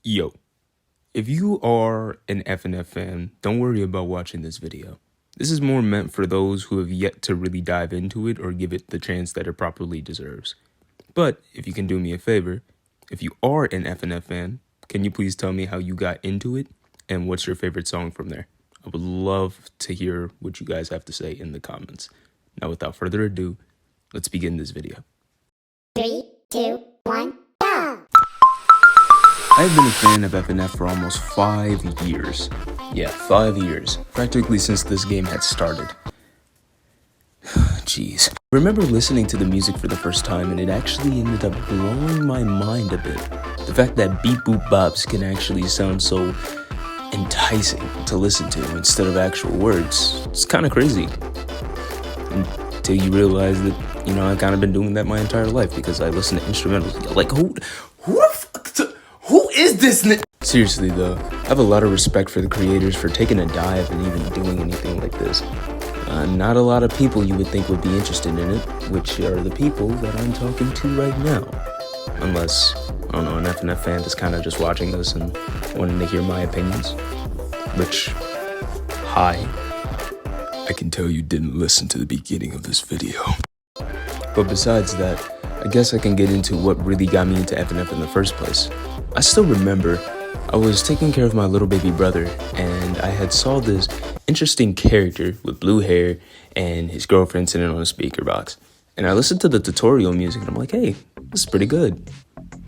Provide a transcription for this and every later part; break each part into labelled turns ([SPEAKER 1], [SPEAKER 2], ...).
[SPEAKER 1] Yo, if you are an FNF fan, don't worry about watching this video. This is more meant for those who have yet to really dive into it or give it the chance that it properly deserves. But if you can do me a favor, if you are an FNF fan, can you please tell me how you got into it and what's your favorite song from there? I would love to hear what you guys have to say in the comments. Now, without further ado, let's begin this video.
[SPEAKER 2] 3, 2, 1, go!
[SPEAKER 1] I've been a fan of FNF for almost 5 years. Yeah, 5 years. Practically since this game had started. Jeez. I remember listening to the music for the first time and it actually ended up blowing my mind a bit. The fact that beep boop bops can actually sound so enticing to listen to instead of actual words. It's kind of crazy. Until you realize that, I've kind of been doing that my entire life because I listen to instrumentals. Like, who is this? Seriously though, I have a lot of respect for the creators for taking a dive and even doing anything like this. Not a lot of people you would think would be interested in it, which are the people that I'm talking to right now. Unless, I don't know, an FNF fan is kind of just watching this and wanting to hear my opinions. Which, hi. I can tell you didn't listen to the beginning of this video. But besides that, I guess I can get into what really got me into FNF in the first place. I still remember I was taking care of my little baby brother and I had saw this interesting character with blue hair and his girlfriend sitting on a speaker box. And I listened to the tutorial music and I'm like, hey, this is pretty good.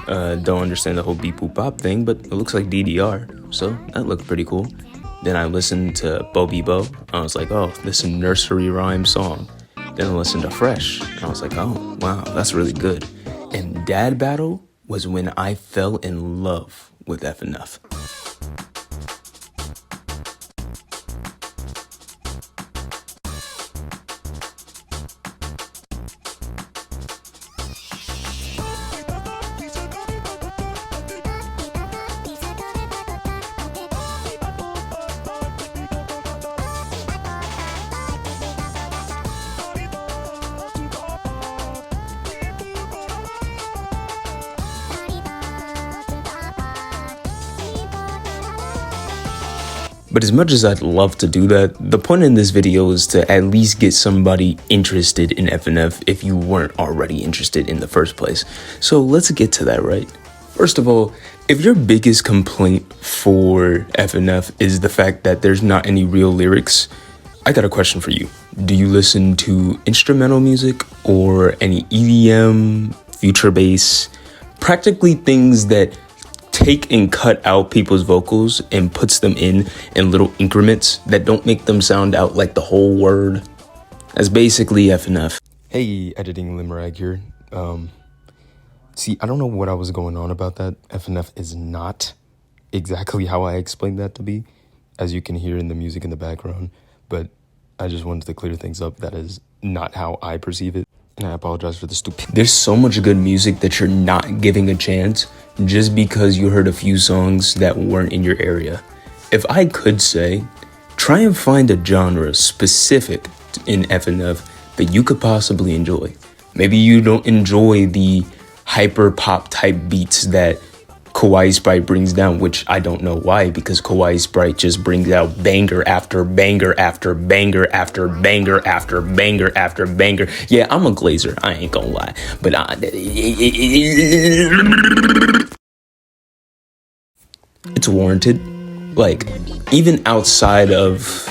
[SPEAKER 1] Don't understand the whole beep boop bop thing, but it looks like DDR, so that looked pretty cool. Then I listened to Bo Be Bo. I was like, oh, this is a nursery rhyme song. Then I listened to Fresh, and I was like, oh, wow, that's really good. And Dad Battle was when I fell in love with FNF. But as much as I'd love to do that, the point in this video is to at least get somebody interested in FNF if you weren't already interested in the first place. So let's get to that, right? First of all, if your biggest complaint for FNF is the fact that there's not any real lyrics, I got a question for you. Do you listen to instrumental music or any EDM, future bass, practically things that take and cut out people's vocals and puts them in little increments that don't make them sound out like the whole word? That's basically FNF. Hey, editing L.M.R.A.G here. See, I don't know what I was going on about that. FNF is not exactly how I explained that to be, as you can hear in the music in the background, but I just wanted to clear things up. That is not how I perceive it. And I apologize for the stupid. There's so much good music that you're not giving a chance just because you heard a few songs that weren't in your area. If I could say, try and find a genre specific in FNF that you could possibly enjoy. Maybe you don't enjoy the hyper pop type beats that Kawaii Sprite brings down, which I don't know why, because Kawaii Sprite just brings out banger after banger after banger after banger after banger after banger. Yeah, I'm a glazer, I ain't gonna lie, but it's warranted. Like, even outside of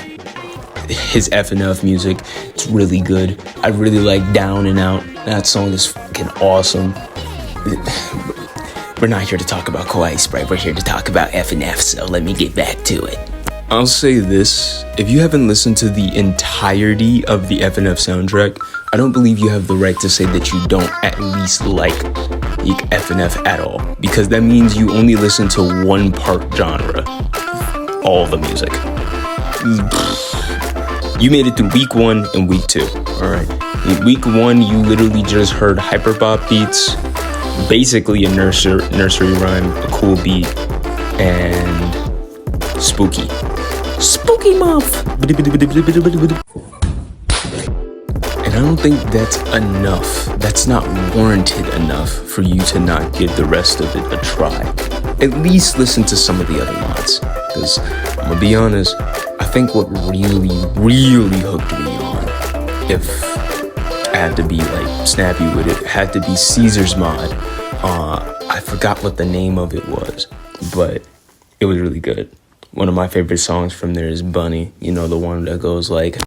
[SPEAKER 1] his FNF music, it's really good. I really like Down and Out. That song is fucking awesome. We're not here to talk about Kawaii Sprite, we're here to talk about FNF, so let me get back to it. I'll say this, if you haven't listened to the entirety of the FNF soundtrack, I don't believe you have the right to say that you don't at least like FNF at all, because that means you only listen to one part genre, all the music. You made it through week 1 and week 2, alright? In week 1, you literally just heard hyperbop beats, basically a nursery rhyme, a cool beat, and spooky month. And I don't think that's enough. That's not warranted enough for you to not give the rest of it a try. at least listen to some of the other mods. Because I'm gonna be honest, I think what really hooked me on, if I had to be like snappy with it, had to be Caesar's mod. I forgot what the name of it was, but it was really good. One of my favorite songs from there is Bunny, you know, the one that goes like,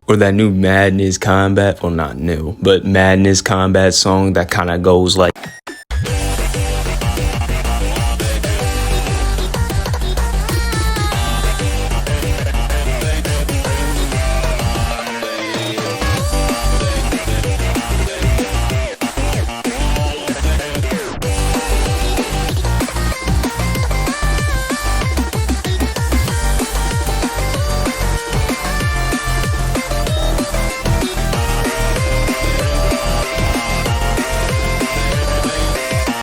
[SPEAKER 1] or that new Madness Combat, well, not new, but Madness Combat song that kind of goes like,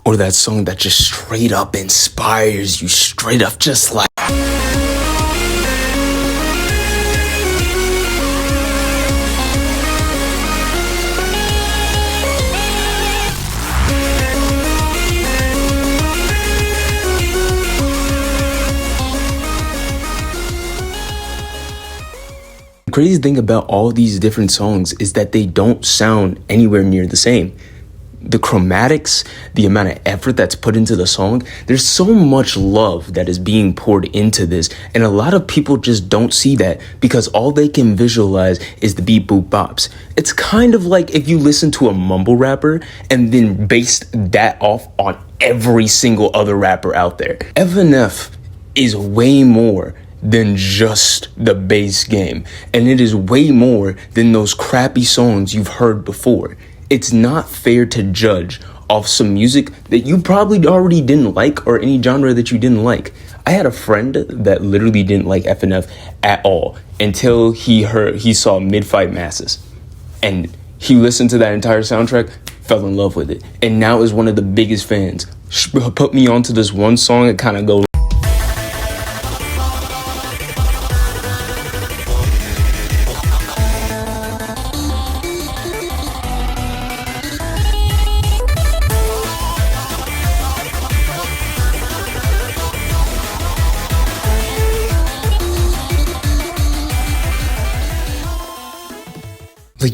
[SPEAKER 1] or that song that just straight up inspires you, straight up just like, the crazy thing about all these different songs is that they don't sound anywhere near the same. The chromatics, the amount of effort that's put into the song, there's so much love that is being poured into this, and a lot of people just don't see that because all they can visualize is the beat boop bops. It's kind of like if you listen to a mumble rapper and then based that off on every single other rapper out there. FNF is way more than just the bass game, and it is way more than those crappy songs you've heard before. It's not fair to judge off some music that you probably already didn't like or any genre that you didn't like. I had a friend that literally didn't like FNF at all until he saw Mid-Fight Masses. And he listened to that entire soundtrack, fell in love with it, and now is one of the biggest fans. Put me onto this one song that kind of goes, like,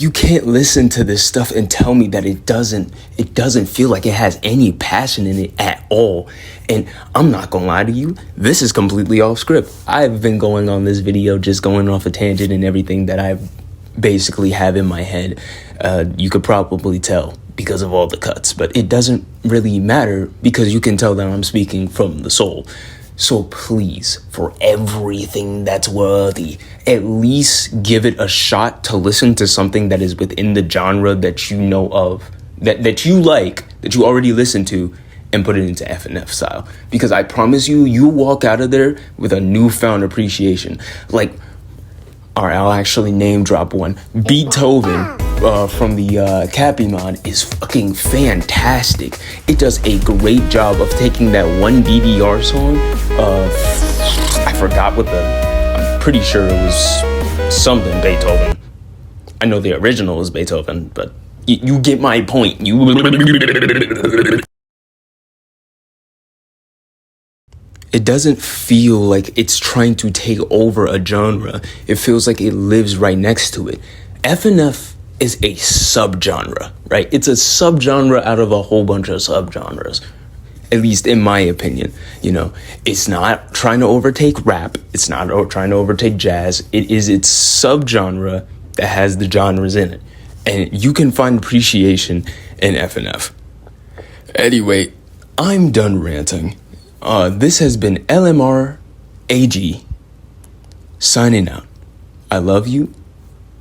[SPEAKER 1] you can't listen to this stuff and tell me that it doesn't feel like it has any passion in it at all. And I'm not gonna lie to you, this is completely off script. I've been going on this video just going off a tangent and everything that I basically have in my head. You could probably tell because of all the cuts, but it doesn't really matter because you can tell that I'm speaking from the soul. So please, for everything that's worthy, at least give it a shot to listen to something that is within the genre that you know of, that you like, that you already listened to, and put it into FNF style. Because I promise you, you'll walk out of there with a newfound appreciation. Like, all right, I'll actually name drop one. Beethoven from the Cappy mod is fucking fantastic. It does a great job of taking that one DDR song. I forgot I'm pretty sure it was something Beethoven. I know the original was Beethoven, but you get my point. It doesn't feel like it's trying to take over a genre. It feels like it lives right next to it. FNF is a subgenre, right? It's a subgenre out of a whole bunch of subgenres, at least in my opinion. You know, it's not trying to overtake rap. It's not trying to overtake jazz. It is its subgenre that has the genres in it. And you can find appreciation in FNF. Anyway, I'm done ranting. This has been L.M.R.A.G. signing out. I love you,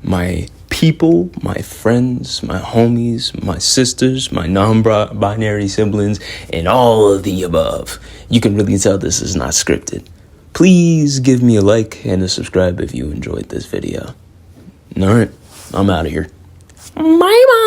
[SPEAKER 1] my people, my friends, my homies, my sisters, my non-binary siblings, and all of the above. You can really tell this is not scripted. Please give me a like and a subscribe if you enjoyed this video. Alright, I'm out of here. Bye-bye.